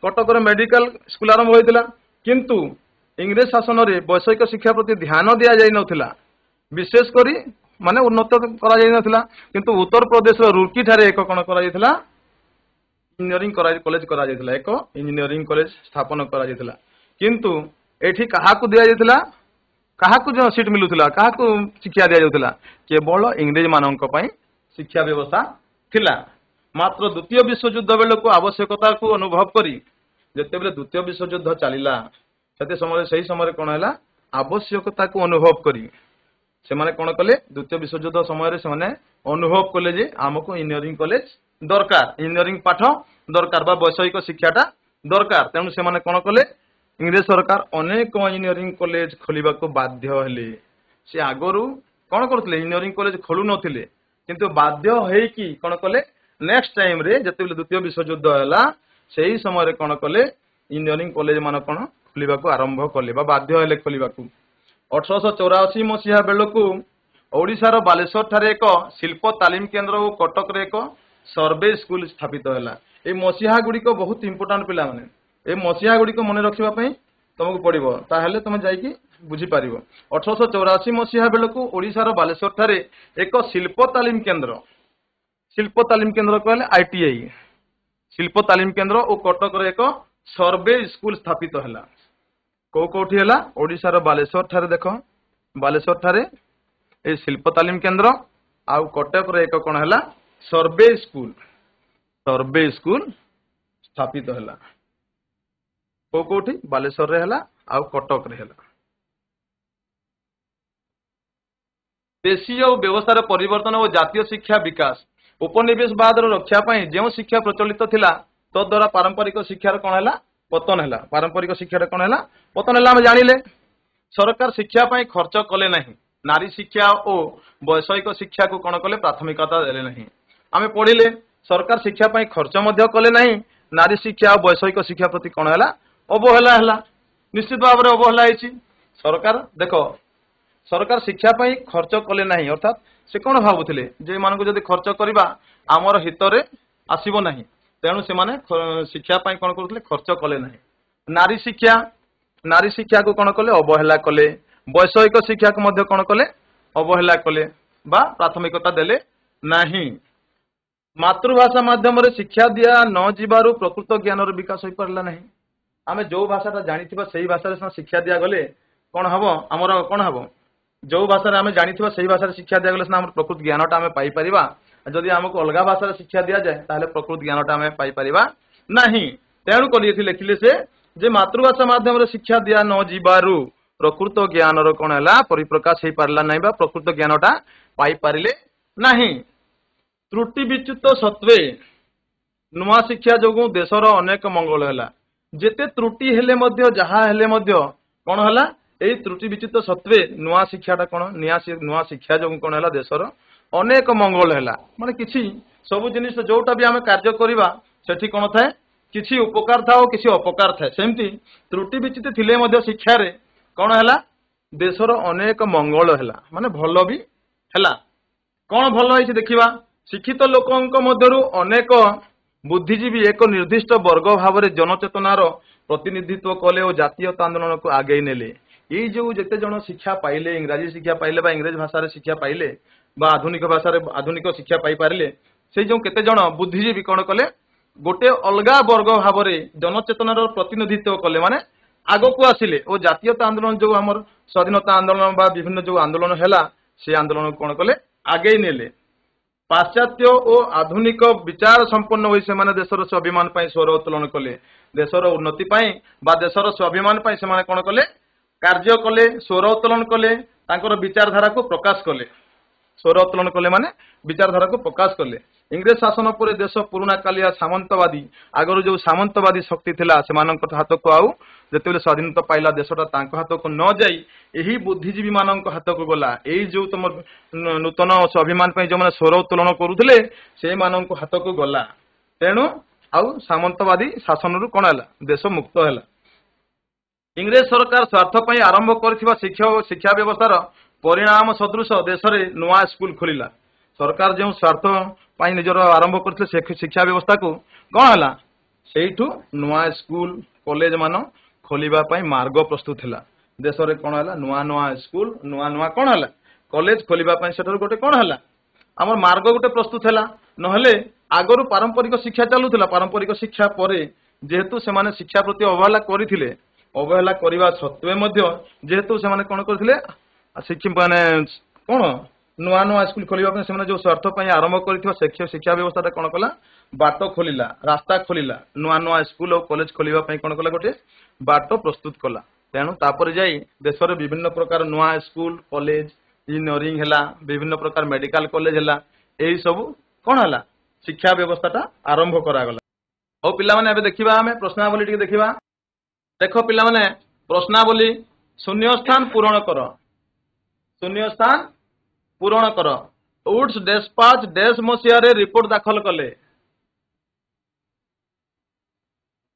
कटक रे मेडिकल स्कूल आरंभ होइतिला किंतु इंग्रेज शासन रे वैषयिक शिक्षा प्रति ध्यान दिया जाय नथिला विशेष करी माने उन्नत करा जाय नथिला किंतु उत्तर प्रदेश रो रुरकी ठारे एक कोन करा जायथिला इंजीनियरिंग कॉलेज करा जायथिला एक इंजीनियरिंग कॉलेज स्थापन करा जायथिला किंतु एठी कहा को दिया जायथिला कहा को जो सीट मिलुथिला कहा को शिक्षा दिया जायथिला केवल इंग्रेज मानक पई शिक्षा व्यवस्था थिला मात्र द्वितीय विश्वयुद्ध बेलू आवश्यकता को अनुभव करी जिते द्वितीय विश्वयुद्ध चलला से समय कौन है आवश्यकता को अनुभव करी से माने कौन कले द्वितीय विश्वयुद्ध समय से माने अनुभव कले जे आमको इंजीनियरिंग कॉलेज दरकार इंजीनियरिंग पाठ दरकार बा वैषयिक शिक्षाटा दरकार तेणु से माने कौन कले इंग्रेज सरकार अनेक इंजीनियरिंग कॉलेज खोलिबा को बाध्य हेले से आगरू कौन करथिले इंजीनियरिंग कॉलेज खोलु नथिले किंतु बाध्य हे कि कौन कले नेक्स्ट टाइम रे जते द्वितीय विश्वयुद्ध हैला सेही समय रे कौन कले इंजीनियरिंग कॉलेज मान कौन खोलिबा को आरंभ कले बा बाध्य हेले खोलिबा को 1884 मसीहा बेलू ओडिशा रो बालेश्वर ठारे एक शिल्प तालीम केंद्र और कटक रे एक सर्वे स्कूल स्थापित हैला ए मसीहा गुडी को बहुत इंपोर्टेंट पिला माने ए मसीहा गुडी को मन रखिबा पई तुमको पड़िबो ताहेले तुम जाईकी बुझी पारिबो 1884 मसीहा बेलू ओडिशा रो बालेश्वर ठारे एक शिल्प तालीम केंद्र कहले आईटीआई शिल्प तालीम केंद्र और कटक रे एक सर्वे स्कूल स्थापित हैला कोठी हैला ओडिशा रो बालेश्वर ठारे देखो बालेश्वर ठारे ए शिल्प तालीम केंद्र आउ कटक रे एक कोन हैला सर्वे स्कूल स्थापित हैला कोठी बालेश्वर रे हैला आउ कटक रे हैला देशीय व्यवस्था परिवर्तन और जातीय शिक्षा विकास उपनिवेशवाद रक्षा पाई जो शिक्षा प्रचलित थिला तो द्वारा पारंपरिक शिक्षार कौन है पतन है पारंपरिक शिक्षार कौन है पतन है आम जानिले सरकार शिक्षा पाई खर्च कले नहीं नारी शिक्षा और वैषयिक शिक्षा को कौन कले प्राथमिकता देले नहीं आम पढ़िले सरकार शिक्षा पाई खर्च मध्य कले नहीं नारी शिक्षा और वैषयिक शिक्षा प्रति कौन है अवहेला है निश्चित भाव में अवहेला है सरकार देखो सरकार शिक्षा पाई खर्च कले नहीं अर्थात से कौन भावुले जे मानक जदि खर्च करवा आमर हित रे आसीबो नहीं तेणु से माने शिक्षा पाई कौन करथले खर्च कले नहीं नारी शिक्षा को कौन कले अवहेला कले वैषयिक शिक्षा को मध्य कौन कले अवहेला कले बा प्राथमिकता देले नहीं मातृभाषा माध्यम रे शिक्षा दिया न जीवारु प्रकृत ज्ञान रो विकास होई परला नहीं आमे जो भाषाटा जानिथिबा सेही भाषा रे शिक्षा दिया गले कौन हबो हमर कौन हबो जो भाषा आम जानी से भाषा शिक्षा दिया गले आम प्रकृत ज्ञानटा आम पाइपर जदि आमको अलग भाषा शिक्षा दि जाए ताहले प्रकृत ज्ञानटा आम पाइपर नहीं तेणु कर लिखिले से जे मातृभाषा माध्यम शिक्षा दिया न जीवारु प्रकृत ज्ञान कौन है परिप्रकाश हो पारा ना प्रकृत ज्ञानटा पाइपारे नहीं त्रुटि विच्युत सत्वे नुआ शिक्षा जो देशर अनेक मंगल है जेते त्रुटि हेले मध्य जहा हेले मध्य कौन है यही त्रुटि विचित सत्वे नुआ शिक्षाटा कौन नुआ शिक्षा जो कौन है देशर अनेक मंगल है माने किसी ସବୁ ଜିନିଷ ଯୋଉଟା ବି ଆମେ କାର୍ଯ୍ୟ କରିବା ସେଠି କଣ ଥାଏ କିଛି ଉପକାର ଥାଏ ଆଉ କିଛି ଅପକାର ଥାଏ। ସେମିତି ତ୍ରୁଟି ବିଚ୍ୟୁତି ଥିଲେ ମଧ୍ୟ ଶିକ୍ଷାରେ କଣ ହେଲା ଦେଶର ଅନେକ ମଙ୍ଗଳ ହେଲା ମାନେ ଭଲ ବି ହେଲା। କଣ ଭଲ ହେଇଛି ଦେଖିବା। ଶିକ୍ଷିତ ଲୋକଙ୍କ ମଧ୍ୟରୁ ଅନେକ ବୁଦ୍ଧିଜୀବୀ ଏକ ନିର୍ଦ୍ଦିଷ୍ଟ ବର୍ଗ ଭାବରେ ଜନଚେତନାର ପ୍ରତିନିଧିତ୍ୱ କଲେ ଓ ଜାତୀୟତା ଆନ୍ଦୋଳନକୁ ଆଗେଇ ନେଲେ। ଏଇ ଯୋଉ ଯେତେ ଜଣ ଶିକ୍ଷା ପାଇଲେ ଇଂରାଜୀ ଶିକ୍ଷା ପାଇଲେ ବା ଇଂରେଜ ଭାଷାରେ ଶିକ୍ଷା ପାଇଲେ ବା ଆଧୁନିକ ଭାଷାରେ ଆଧୁନିକ ଶିକ୍ଷା ପାଇପାରିଲେ ସେଇ ଯୋଉ କେତେ ଜଣ ବୁଦ୍ଧିଜୀବୀ କଣ କଲେ ଗୋଟେ ଅଲଗା ବର୍ଗ ଭାବରେ ଜନଚେତନାର ପ୍ରତିନିଧିତ୍ୱ କଲେ ମାନେ ଆଗକୁ ଆସିଲେ ଓ ଜାତୀୟତା ଆନ୍ଦୋଳନ ଯୋଉ ଆମର ସ୍ୱାଧୀନତା ଆନ୍ଦୋଳନ ବା ବିଭିନ୍ନ ଯୋଉ ଆନ୍ଦୋଳନ ହେଲା ସେ ଆନ୍ଦୋଳନକୁ କଣ କଲେ ଆଗେଇ ନେଲେ। ପାଶ୍ଚାତ୍ୟ ଓ ଆଧୁନିକ ବିଚାର ସମ୍ପନ୍ନ ହୋଇ ସେମାନେ ଦେଶର ସ୍ୱାଭିମାନ ପାଇଁ ସ୍ୱର ଉତ୍ତୋଳନ କଲେ। ଦେଶର ଉନ୍ନତି ପାଇଁ ବା ଦେଶର ସ୍ୱାଭିମାନ ପାଇଁ ସେମାନେ କଣ କଲେ କାର୍ଯ୍ୟ କଲେ ସ୍ୱର ଉତ୍ତୋଳନ କଲେ ତାଙ୍କର ବିଚାରଧାରାକୁ ପ୍ରକାଶ କଲେ। ସ୍ୱର ଉତ୍ତୋଳନ କଲେ ମାନେ ବିଚାରଧାରାକୁ ପ୍ରକାଶ କଲେ। ଇଂରେଜ ଶାସନ ପରେ ଦେଶ ପୁରୁଣା କାଳିଆ ସାମନ୍ତବାଦୀ ଆଗରୁ ଯୋଉ ସାମନ୍ତବାଦୀ ଶକ୍ତି ଥିଲା ସେମାନଙ୍କ ହାତକୁ ଆଉ ଯେତେବେଳେ ସ୍ୱାଧୀନତା ପାଇଲା ଦେଶଟା ତାଙ୍କ ହାତକୁ ନ ଯାଇ ଏହି ବୁଦ୍ଧିଜୀବୀ ମାନଙ୍କ ହାତକୁ ଗଲା। ଏଇ ଯୋଉ ତମର ନୂତନ ସ୍ୱାଭିମାନ ପାଇଁ ଯୋଉମାନେ ସ୍ୱର ଉତ୍ତୋଳନ କରୁଥିଲେ ସେମାନଙ୍କ ହାତକୁ ଗଲା। ତେଣୁ ଆଉ ସାମନ୍ତବାଦୀ ଶାସନରୁ କଣ ହେଲା ଦେଶ ମୁକ୍ତ ହେଲା। ଇଂରେଜ ସରକାର ସ୍ୱାର୍ଥ ପାଇଁ ଆରମ୍ଭ କରିଥିବା ଶିକ୍ଷା ବ୍ୟବସ୍ଥାର ପରିଣାମ ସଦୃଶ ଦେଶରେ ନୂଆ ସ୍କୁଲ ଖୋଲିଲା। ସରକାର ଯେଉଁ ସ୍ୱାର୍ଥ ପାଇଁ ନିଜର ଆରମ୍ଭ କରିଥିଲେ ଶିକ୍ଷା ବ୍ୟବସ୍ଥାକୁ କଣ ହେଲା ସେଇଠୁ ନୂଆ ସ୍କୁଲ କଲେଜ ମାନ ଖୋଲିବା ପାଇଁ ମାର୍ଗ ପ୍ରସ୍ତୁତ ହେଲା। ଦେଶରେ କଣ ହେଲା ନୂଆ ନୂଆ ସ୍କୁଲ ନୂଆ ନୂଆ କଣ ହେଲା କଲେଜ ଖୋଲିବା ପାଇଁ ସେଠାରୁ ଗୋଟେ କଣ ହେଲା ଆମର ମାର୍ଗ ଗୋଟେ ପ୍ରସ୍ତୁତ ହେଲା। ନହେଲେ ଆଗରୁ ପାରମ୍ପରିକ ଶିକ୍ଷା ଚାଲୁଥିଲା। ପାରମ୍ପରିକ ଶିକ୍ଷା ପରେ ଯେହେତୁ ସେମାନେ ଶିକ୍ଷା ପ୍ରତି ଅବହେଳା କରିଥିଲେ ଅବହେଳା କରିବା ସତ୍ତ୍ୱେ ମଧ୍ୟ ଯେହେତୁ ସେମାନେ କଣ କରିଥିଲେ ମାନେ କଣ ନୂଆ ନୂଆ ସ୍କୁଲ ଖୋଲିବା ପାଇଁ ସେମାନେ ଯୋଉ ସ୍ୱାର୍ଥ ପାଇଁ ଆରମ୍ଭ କରିଥିବା ଶିକ୍ଷା ବ୍ୟବସ୍ଥାଟା କଣ କଲା ବାଟ ଖୋଲିଲା ରାସ୍ତା ଖୋଲିଲା। ନୂଆ ନୂଆ ସ୍କୁଲ ଆଉ କଲେଜ ଖୋଲିବା ପାଇଁ କଣ କଲା ଗୋଟେ ବାଟ ପ୍ରସ୍ତୁତ କଲା। ତେଣୁ ତାପରେ ଯାଇ ଦେଶରେ ବିଭିନ୍ନ ପ୍ରକାର ନୂଆ ସ୍କୁଲ କଲେଜ ଇଞ୍ଜିନିୟରିଂ ହେଲା ବିଭିନ୍ନ ପ୍ରକାର ମେଡିକାଲ କଲେଜ ହେଲା ଏଇ ସବୁ କଣ ହେଲା ଶିକ୍ଷା ବ୍ୟବସ୍ଥାଟା ଆରମ୍ଭ କରାଗଲା। ହଉ ପିଲାମାନେ ଏବେ ଦେଖିବା ଆମେ ପ୍ରଶ୍ନାବଳୀ ଟିକେ ଦେଖିବା। ଦେଖ ପିଲାମାନେ ପ୍ରଶ୍ନାବଳୀ ଶୂନ୍ୟ ସ୍ଥାନ ପୂରଣ କର। ଶୂନ୍ୟ ସ୍ଥାନ ପୂରଣ କର। ଉଡ୍ସ ଡେସ୍ପାଚ ଡେସ୍ ମସିହାରେ ରିପୋର୍ଟ ଦାଖଲ କଲେ।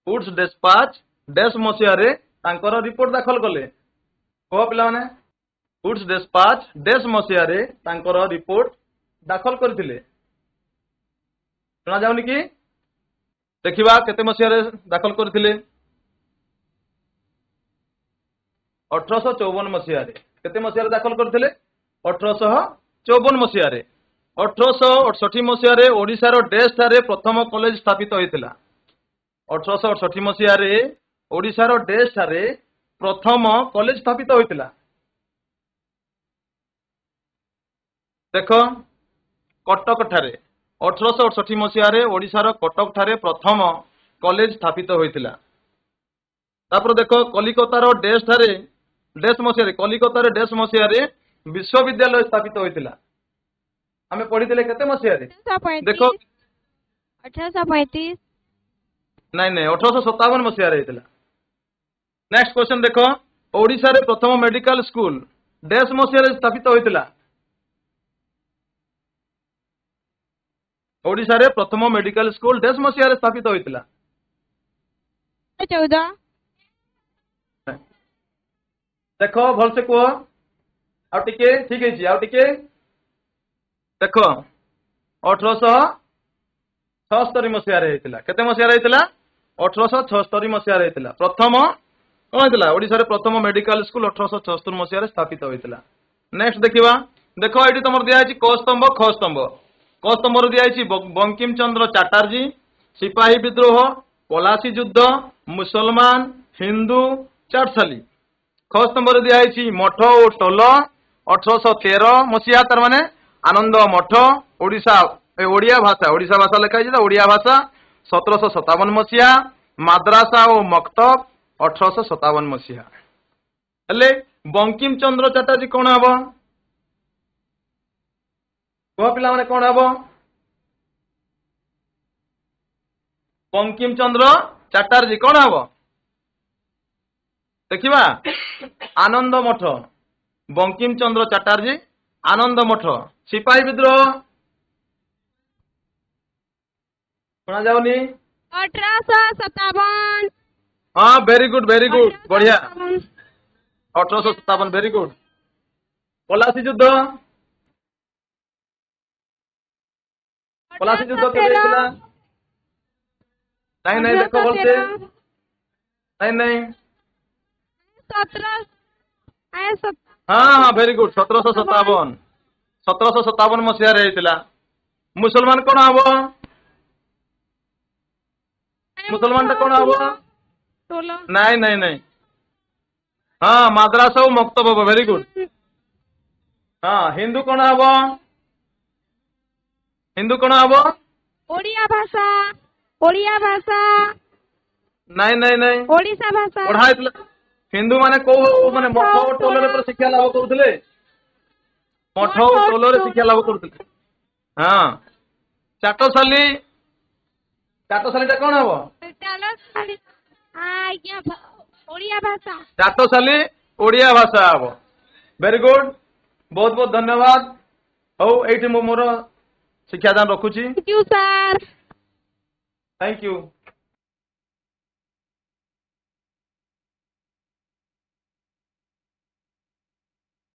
ଉଡ୍ସ ଡେସ୍ପାଚ ଡେସ୍ ମସିହାରେ ତାଙ୍କର ରିପୋର୍ଟ ଦାଖଲ କଲେ। କହ ପିଲାମାନେ ଉଡ୍ସ ଡେସ୍ପାଚ ଡେସ୍ ମସିହାରେ ତାଙ୍କର ରିପୋର୍ଟ ଦାଖଲ କରିଥିଲେ। ଶୁଣାଯାଉନି କି? ଦେଖିବା କେତେ ମସିହାରେ ଦାଖଲ କରିଥିଲେ 1854 ମସିହାରେ। କେତେ ମସିହାରେ ଦାଖଲ କରିଥିଲେ 1854 ମସିହାରେ। 1868 ମସିହାରେ ଓଡ଼ିଶାର ଡେସ୍ ଠାରେ ପ୍ରଥମ କଲେଜ ସ୍ଥାପିତ ହୋଇଥିଲା। 1868 ମସିହାରେ ଓଡ଼ିଶାର ଡେସ୍ ଠାରେ ପ୍ରଥମ କଲେଜ ସ୍ଥାପିତ ହୋଇଥିଲା। ଦେଖ କଟକ ଠାରେ 1868 ମସିହାରେ ଓଡ଼ିଶାର କଟକ ଠାରେ ପ୍ରଥମ କଲେଜ ସ୍ଥାପିତ ହୋଇଥିଲା। ତାପରେ ଦେଖ କଲିକତାର ଡେସ୍ ମସିହାରେ କଲିକତାର ଡେସ୍ ମସିହାରେ ବିଶ୍ୱବିଦ୍ୟାଳୟ ସ୍ଥାପିତ ହୋଇଥିଲା। ଆମେ ପଢିଥିଲେ କେତେ ମସିହାରେ ଦେଖ 1835 ନାଇଁ 1857 ମସିହାରେ ହେଇଥିଲା। ନେକ୍ସଟ କ୍वेଶ୍ଚन ଦେଖ ଓଡ଼ିଶାରେ ପ୍ରଥମ ମେଡିକାଲ ସ୍କୁଲ ଡେସ୍ ମସିହାରେ ସ୍ଥାପିତ ହୋଇଥିଲା। ଓଡ଼ିଶାରେ ପ୍ରଥମ ମେଡିକାଲ ସ୍କୁଲ ଡେସ୍ ମସିହାରେ ସ୍ଥାପିତ ହୋଇଥିଲା। 14 ଦେଖ ଭଲସେ କୁହ ଆଉ ଟିକେ ଠିକ ହେଇଛି ଆଉ ଟିକେ ଦେଖ 1876 ମସିହାରେ ହେଇଥିଲା। କେତେ ମସିହାରେ ହେଇଥିଲା 1876 ମସିହାରେ ହେଇଥିଲା। ପ୍ରଥମ କଣ ହେଇଥିଲା ଓଡ଼ିଶାରେ ପ୍ରଥମ ମେଡିକାଲ ସ୍କୁଲ 1876 ମସିହାରେ ସ୍ଥାପିତ ହୋଇଥିଲା। ନେକ୍ସଟ ଦେଖିବା ଦେଖ ଏଇଠି ତମର ଦିଆଯାଇଛି କ ସ୍ତମ୍ଭ ଖ ସ୍ତମ୍ଭ। କ ସ୍ତମ୍ଭରେ ଦିଆଯାଇଛି ବଙ୍କିମ ଚନ୍ଦ୍ର ଚାଟାର୍ଜୀ ସିପାହୀ ବିଦ୍ରୋହ ପଲାସି ଯୁଦ୍ଧ ମୁସଲମାନ ହିନ୍ଦୁ ଚାଟଶାଲୀ। ଖ ସ୍ତମ୍ଭରେ ଦିଆଯାଇଛି ମଠ ଓ ଟୋଲ 1813 ମସିହା ତାର ମାନେ ଆନନ୍ଦ ମଠ ଓଡ଼ିଆ ଭାଷା ଲେଖା ହେଇଛି ଓଡ଼ିଆ ଭାଷା 1757 ମସିହା ମାଦ୍ରାସା ଓ ମକ୍ତବ 1857 ମସିହା। ହେଲେ ବଙ୍କିମ ଚନ୍ଦ୍ର ଚାଟାର୍ଜୀ କଣ ହବ କୁହ ପିଲାମାନେ କଣ ହବ? ବଙ୍କିମ ଚନ୍ଦ୍ର ଚାଟାର୍ଜୀ କଣ ହବ ଦେଖିବା ଆନନ୍ଦ ମଠ। ବଙ୍କିମ ଚନ୍ଦ୍ର ଚାଟାର୍ଜୀ ଆନନ୍ଦ ମଠ। ସିପାହୀ ବିଦ୍ରୋହ ଶୁଣା ଯାଉନି? 1857 ହଁ ଭେରି ଗୁଡ ବଢିଆ। 1857 1857 ଭେରି ଗୁଡ। ପଲାସି ଯୁଦ୍ଧ କେବେ ହେଇଥିଲା? ନାଇଁ ନାଇଁ ଦେଖ ଭଲସେ। 1813 ନାଇଁ 17 ହଁ ଭେରି ଗୁଡ 1757 ମସିହାରେ ହେଇଥିଲା। ମୁସଲମାନ କଣ ହବ? ମୁସଲମାନ ଟା କଣ ହବ? 16 ନାଇଁ ହଁ ମାଦ୍ରାସ ଆଉ ମକ୍ତବ ହବ ଭେରି ଗୁଡ। ହଁ ହିନ୍ଦୁ କଣ ହବ? ହିନ୍ଦୁ କଣ ହବ? ଓଡ଼ିଆ ଭାଷା ନାଇଁ ଓଡ଼ିଶା ଭାଷା ପଢା ହେଇଥିଲା। ହିନ୍ଦୁ ମାନେ କୋଉ ମାନେ ମଠ ଓ ଟୋଲରେ ପରେ ଶିକ୍ଷା ଲାଭ କରୁଥିଲେ? ମଠ ଓ ଟୋଲରେ ଶିକ୍ଷା ଲାଭ କରୁଥିଲେ। ହଁ ଚାଟଶାଳୀ ଟା କଣ ହବ? ଆଜ୍ଞା ଓଡ଼ିଆ ଭାଷା। ଚାଟଶାଳୀ ଓଡିଆ ଭାଷା ହବ। ଭେରି ଗୁଡ ବହୁତ ଧନ୍ୟବାଦ। ହଉ ଏଇଠି ମୁଁ ମୋର ଶିକ୍ଷାଦାନ ରଖୁଛି। Thank you sir. Thank you.